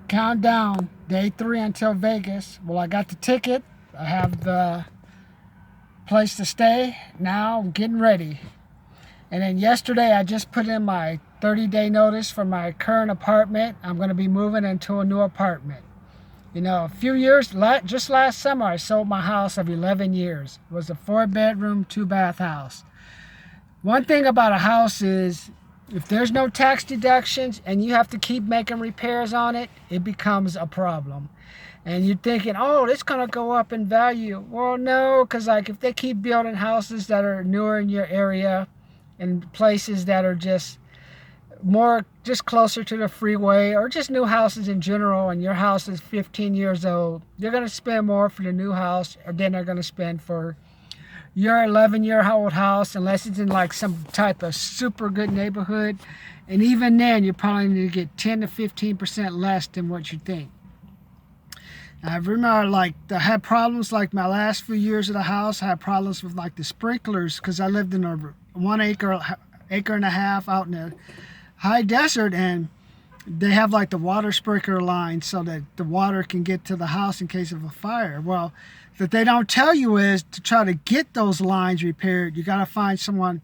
countdown, day 3 until Vegas. Well, I got the ticket. I have the place to stay. Now I'm getting ready. And then yesterday I just put in my 30-day notice for my current apartment. I'm going to be moving into a new apartment. You know, a few years, just last summer, I sold my house of 11 years. It was a 4-bedroom, 2-bath house. One thing about a house is if there's no tax deductions and you have to keep making repairs on it, it becomes a problem. And you're thinking, oh, it's going to go up in value. Well, no, because like if they keep building houses that are newer in your area and places that are just closer to the freeway, or just new houses in general, and your house is 15 years old, you're going to spend more for the new house than they're going to spend for your 11-year-old house, unless it's in like some type of super good neighborhood. And even then, you're probably going to get 10 to 15% less than what you think. I remember, like, I had problems, like my last few years of the house, I had problems with like the sprinklers, because I lived in a 1 acre and a half out in the high desert, and they have like the water sprinkler line so that the water can get to the house in case of a fire. Well, that they don't tell you is to try to get those lines repaired, you got to find someone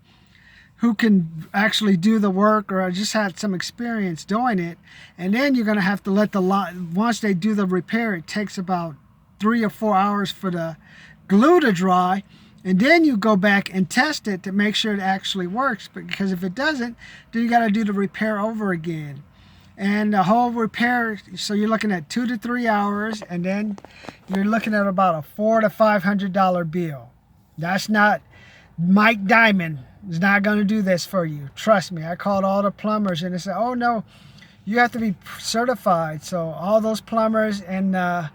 who can actually do the work, or just had some experience doing it. And then you're going to have to let the line, once they do the repair, it takes about 3 or 4 hours for the glue to dry. And then you go back and test it to make sure it actually works. Because if it doesn't, then you got to do the repair over again. And the whole repair, so you're looking at 2 to 3 hours, and then you're looking at about a $400 to $500 bill. That's not Mike Diamond is not going to do this for you. Trust me. I called all the plumbers, and they said, oh no, you have to be certified. So all those plumbers and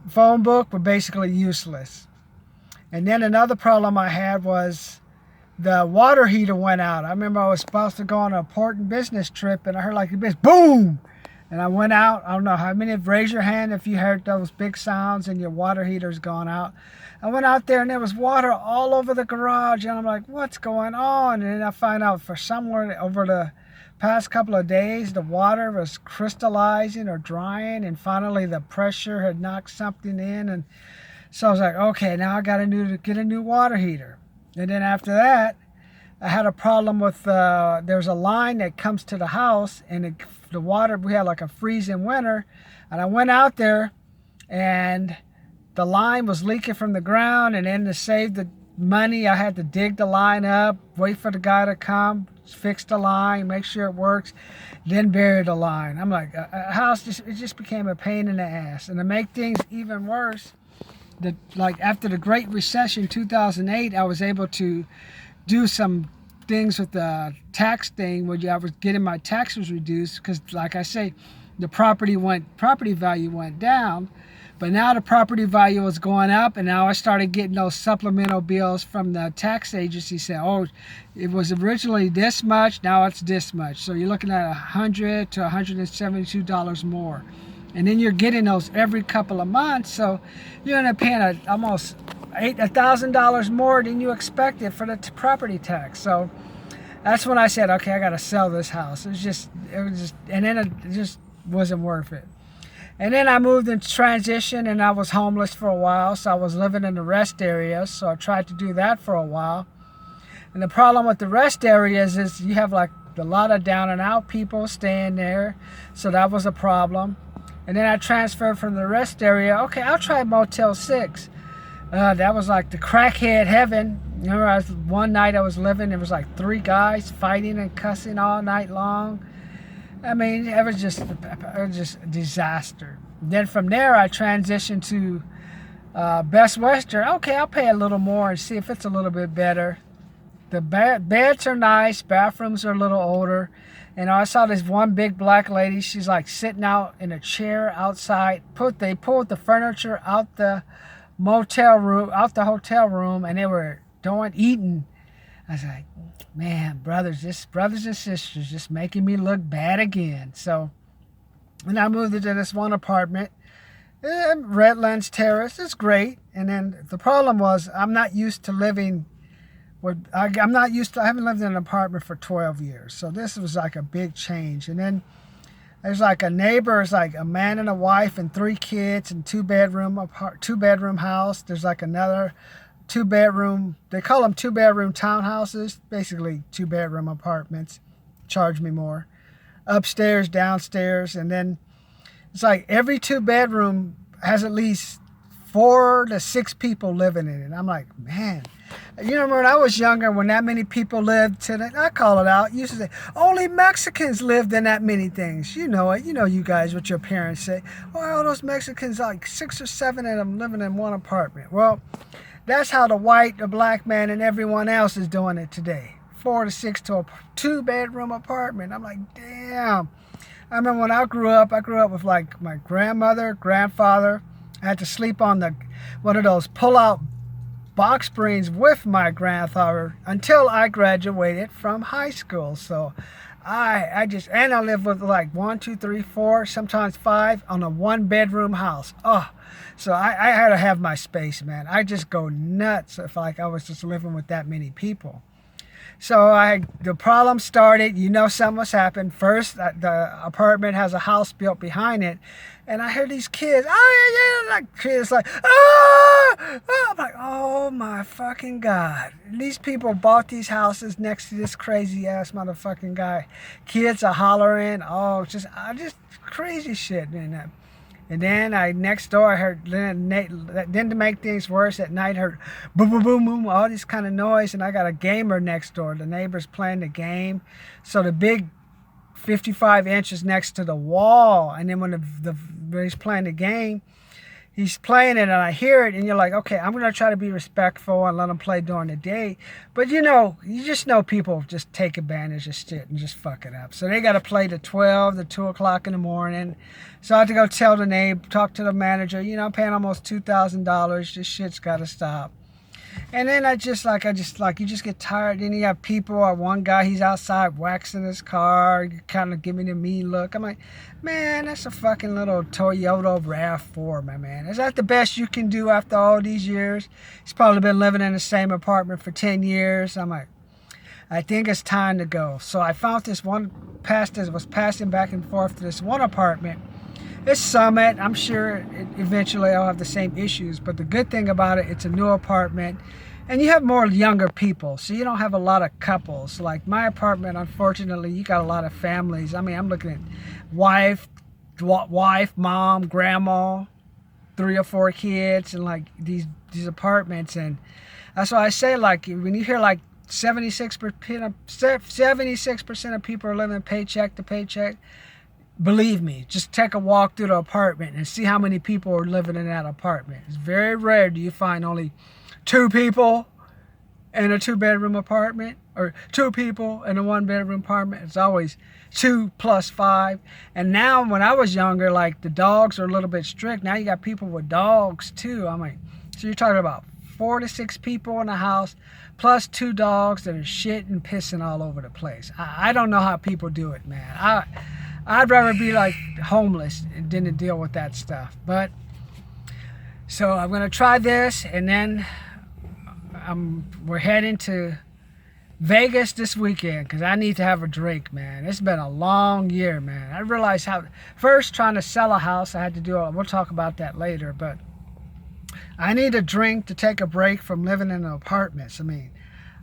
phone book were basically useless. And then another problem I had was the water heater went out. I remember I was supposed to go on an important business trip, and I heard like this boom, and I went out. I don't know how many, raise your hand if you heard those big sounds and your water heater's gone out. I went out there and there was water all over the garage, and I'm like, what's going on? And then I find out for somewhere over the past couple of days, the water was crystallizing or drying, and finally the pressure had knocked something in. And so I was like, okay, now I got to get a new water heater. And then after that, I had a problem with, there's a line that comes to the house, and the water, we had like a freezing winter, and I went out there and the line was leaking from the ground, and then to save the money, I had to dig the line up, wait for the guy to come, fix the line, make sure it works, then bury the line. I'm like, a house, it just became a pain in the ass. And to make things even worse, like after the Great Recession 2008, I was able to do some things with the tax thing where I was getting my taxes reduced, because like I say, the property value went down, but now the property value was going up, and now I started getting those supplemental bills from the tax agency saying, oh, it was originally this much, now it's this much. So you're looking at $100 to $172 more. And then you're getting those every couple of months, so you end up paying almost $1,000 more than you expected for the property tax. So that's when I said, okay, I got to sell this house. And then it just wasn't worth it. And then I moved into transition, and I was homeless for a while, so I was living in the rest areas. So I tried to do that for a while. And the problem with the rest areas is you have like a lot of down and out people staying there, so that was a problem. And then I transferred from the rest area. Okay, I'll try Motel 6. That was like the crackhead heaven. Remember, one night I was living, there was like 3 guys fighting and cussing all night long. I mean, it was just a disaster. Then from there, I transitioned to Best Western. Okay, I'll pay a little more and see if it's a little bit better. The beds are nice, bathrooms are a little older. And I saw this one big black lady. She's like sitting out in a chair outside. They pulled the furniture out the hotel room, and they were eating. I was like, man, brothers and sisters, just making me look bad again. So, and I moved into this one apartment, Redlands Terrace. It's great. And then the problem was, I'm not used to living. I haven't lived in an apartment for 12 years. So this was like a big change. And then There's like a neighbor, it's like a man and a wife and 3 kids and 2-bedroom house. There's like another 2-bedroom, they call them 2-bedroom townhouses, basically 2-bedroom apartments. Charge me more. Upstairs, downstairs, and then it's like every 2-bedroom has at least 4 to 6 people living in it. I'm like, man. You know, when I was younger, when that many people lived, I call it out, used to say, only Mexicans lived in that many things. You know it. You know, you guys, what your parents say. Well, all those Mexicans, like 6 or 7 of them living in one apartment. Well, that's how the white, the black man, and everyone else is doing it today. 4 to 6 to a 2-bedroom apartment. I'm like, damn. I remember when I grew up with like my grandmother, grandfather. I had to sleep on one of those pull-out box springs with my grandfather until I graduated from high school. So I lived with like 1, 2, 3, 4, sometimes 5 on a 1-bedroom house. Oh, so I had to have my space, man. I just go nuts if like I was just living with that many people. So the problem started, you know, something was happened. First, the apartment has a house built behind it. And I heard these kids, oh, yeah, like kids like, ah! I'm like, oh my fucking God. These people bought these houses next to this crazy ass motherfucking guy. Kids are hollering, just crazy shit, man. And then next door I heard, then to make things worse, at night I heard boom, boom, boom, boom, all this kind of noise. And I got a gamer next door. The neighbor's playing the game. So the big 55 inches next to the wall. And then when he's playing the game, he's playing it and I hear it. And you're like, okay, I'm going to try to be respectful and let him play during the day. But you just know people just take advantage of shit and just fuck it up. So they got to play to 12 to 2 o'clock in the morning. So I had to go tell the neighbor, talk to the manager, I'm paying almost $2,000. This shit's got to stop. And then you just get tired. Then you have people, one guy, he's outside waxing his car, kind of giving a mean look. I'm like, man, that's a fucking little Toyota RAV4, my man. Is that the best you can do after all these years? He's probably been living in the same apartment for 10 years. I'm like, I think it's time to go. So I found this one pastor was passing back and forth to this one apartment. It's Summit. I'm sure eventually I'll have the same issues. But the good thing about it, it's a new apartment. And you have more younger people. So you don't have a lot of couples. Like my apartment, unfortunately, you got a lot of families. I mean, I'm looking at wife, mom, grandma, 3 or 4 kids, and like these apartments. And that's why I say, like, when you hear like 76% of people are living paycheck to paycheck, believe me, just take a walk through the apartment and see how many people are living in that apartment. It's very rare do you find only 2 people in a 2-bedroom apartment or 2 people in a 1-bedroom apartment. It's always 2 plus 5. And now when I was younger, like the dogs are a little bit strict. Now you got people with dogs too. I'm like, so you're talking about 4 to 6 people in the house plus 2 dogs that are shitting and pissing all over the place. I don't know how people do it, man. I'd rather be like homeless than to deal with that stuff. But so I'm gonna try this, and then we're heading to Vegas this weekend because I need to have a drink, man. It's been a long year, man. I realized how first trying to sell a house, I had to do it. We'll talk about that later, but I need a drink to take a break from living in apartments. I mean,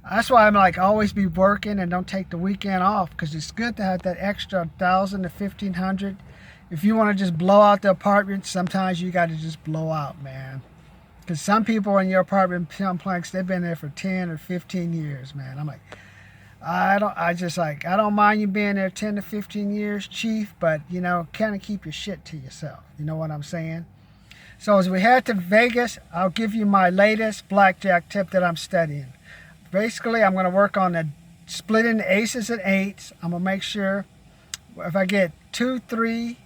that's why I'm like always be working and don't take the weekend off, because it's good to have that extra 1,000 to 1,500. If you want to just blow out the apartment, sometimes you got to just blow out, man. Because some people in your apartment complex, they've been there for 10 or 15 years, man. I'm like, I don't mind you being there 10 to 15 years, chief, but kind of keep your shit to yourself. You know what I'm saying? So as we head to Vegas, I'll give you my latest blackjack tip that I'm studying. Basically, I'm going to work on the splitting the aces and eights. I'm going to make sure if I get 2, 3,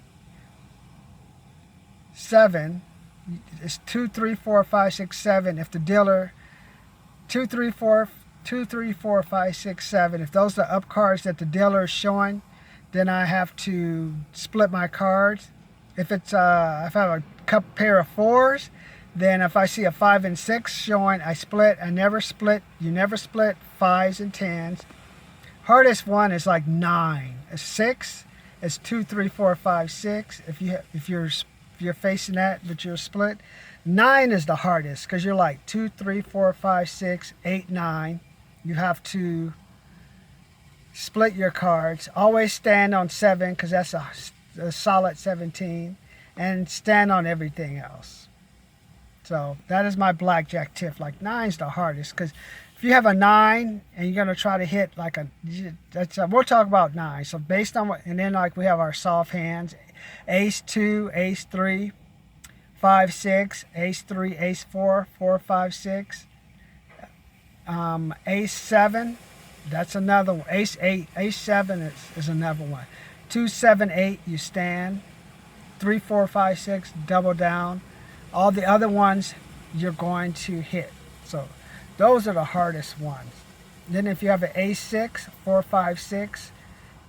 7, it's 2, 3, 4, 5, 6, 7. If the dealer 2, 3, 4, 5, 6, 7. If those are the up cards that the dealer is showing, then I have to split my cards. If it's if I have a pair of 4s, then if I see a 5 and 6 showing, I split. I never split. You never split 5s and 10s. Hardest one is like 9. A 6 it's 2, 3, 4, 5, 6. If you're facing that, but you're split. 9 is the hardest because you're like 2, 3, 4, 5, 6, 8, 9. You have to split your cards. Always stand on 7 because that's a solid 17, and stand on everything else. So that is my blackjack tip. Like 9's the hardest because if you have a 9 and you're gonna try to hit like we'll talk about 9. So based on what, and then like we have our soft hands, ace 2, ace 3, 5, 6, ace 3, ace 4, 4, 5, 6, ace 7. That's another one. Ace 8, ace 7 is another one. 2, 7, 8, you stand. 3, 4, 5, 6, double down. All the other ones you're going to hit. So those are the hardest ones. Then if you have an ace 6, 4, 5, 6,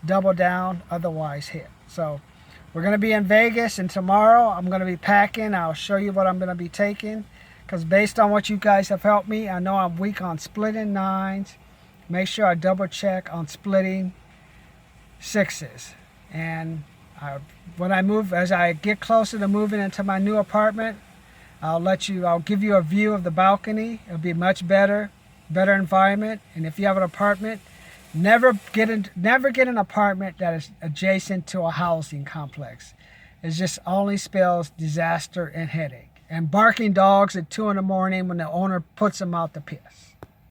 double down, otherwise hit. So we're going to be in Vegas, and tomorrow I'm going to be packing. I'll show you what I'm going to be taking, because based on what you guys have helped me, I know I'm weak on splitting 9s. Make sure I double check on splitting 6s. And when I move, as I get closer to moving into my new apartment, I'll give you a view of the balcony. It'll be much better environment. And if you have an apartment, never get an apartment that is adjacent to a housing complex. It just only spells disaster and headache. And barking dogs at 2 in the morning when the owner puts them out to piss.